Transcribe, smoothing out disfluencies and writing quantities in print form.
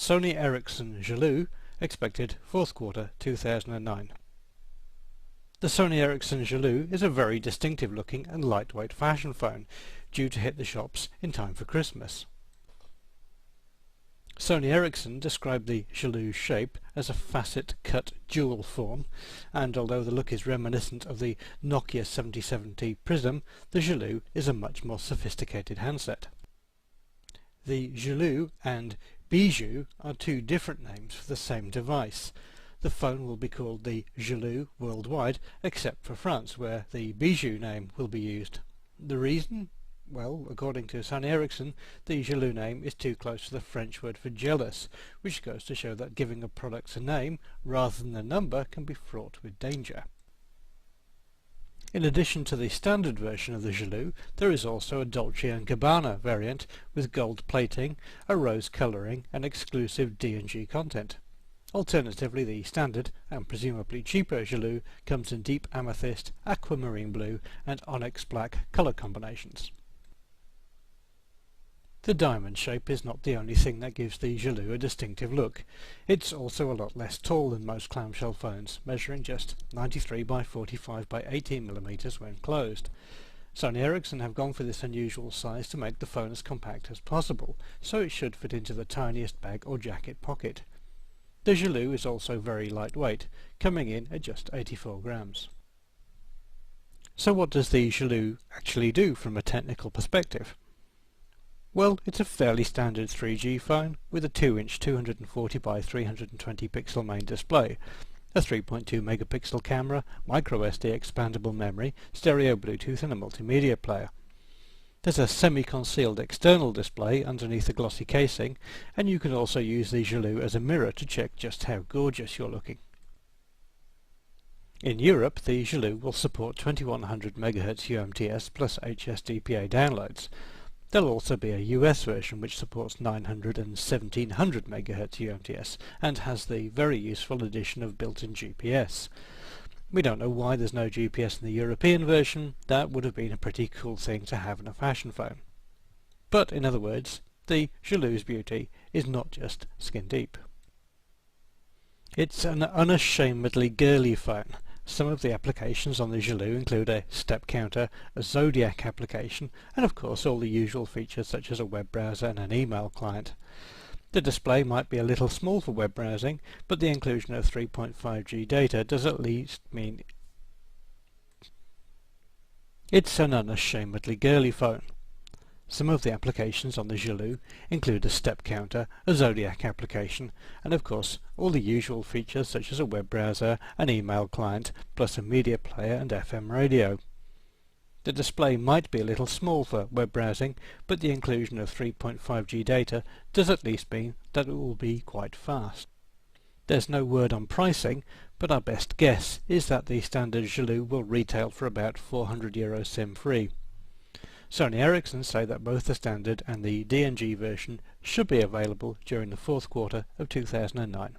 Sony Ericsson Jalou, expected fourth quarter 2009. The Sony Ericsson Jalou is a very distinctive looking and lightweight fashion phone, due to hit the shops in time for Christmas. Sony Ericsson described the Jalou's shape as a facet-cut jewel form, and although the look is reminiscent of the Nokia 7070 Prism, the Jalou is a much more sophisticated handset. The Jalou and Bijou are two different names for the same device. The phone will be called the Jalou worldwide, except for France, where the Bijou name will be used. The reason? Well, according to Sony Ericsson, the Jalou name is too close to the French word for jealous, which goes to show that giving a product a name rather than a number can be fraught with danger. In addition to the standard version of the Jalou, there is also a Dolce & Gabbana variant with gold plating, a rose colouring and exclusive D&G content. Alternatively, the standard, and presumably cheaper Jalou comes in deep amethyst, aquamarine blue and onyx black colour combinations. The diamond shape is not the only thing that gives the Jalou a distinctive look. It's also a lot less tall than most clamshell phones, measuring just 93 by 45 by 18 mm when closed. Sony Ericsson have gone for this unusual size to make the phone as compact as possible, so it should fit into the tiniest bag or jacket pocket. The Jalou is also very lightweight, coming in at just 84 grams. So what does the Jalou actually do from a technical perspective? Well, it's a fairly standard 3G phone with a 2-inch 240 by 320 pixel main display, a 3.2 megapixel camera, microSD expandable memory, stereo Bluetooth and a multimedia player. There's a semi-concealed external display underneath the glossy casing, and you can also use the Jalou as a mirror to check just how gorgeous you're looking. In Europe, the Jalou will support 2100 MHz UMTS plus HSDPA downloads. There'll also be a US version which supports 900 and 1700 MHz UMTS and has the very useful addition of built-in GPS. We don't know why there's no GPS in the European version. That would have been a pretty cool thing to have in a fashion phone. But in other words, the Jalou's beauty is not just skin deep. It's an unashamedly girly phone. Some of the applications on the Jalou include a step counter, a Zodiac application, and of course all the usual features such as a web browser and an email client. The display might be a little small for web browsing, but the inclusion of 3.5G data does at least mean it's an unashamedly girly phone. Some of the applications on the Jalou include a step counter, a Zodiac application, and of course all the usual features such as a web browser, an email client, plus a media player and FM radio. The display might be a little small for web browsing, but the inclusion of 3.5G data does at least mean that it will be quite fast. There's no word on pricing, but our best guess is that the standard Jalou will retail for about €400 SIM-free. Sony Ericsson say that both the standard and the D&G version should be available during the fourth quarter of 2009.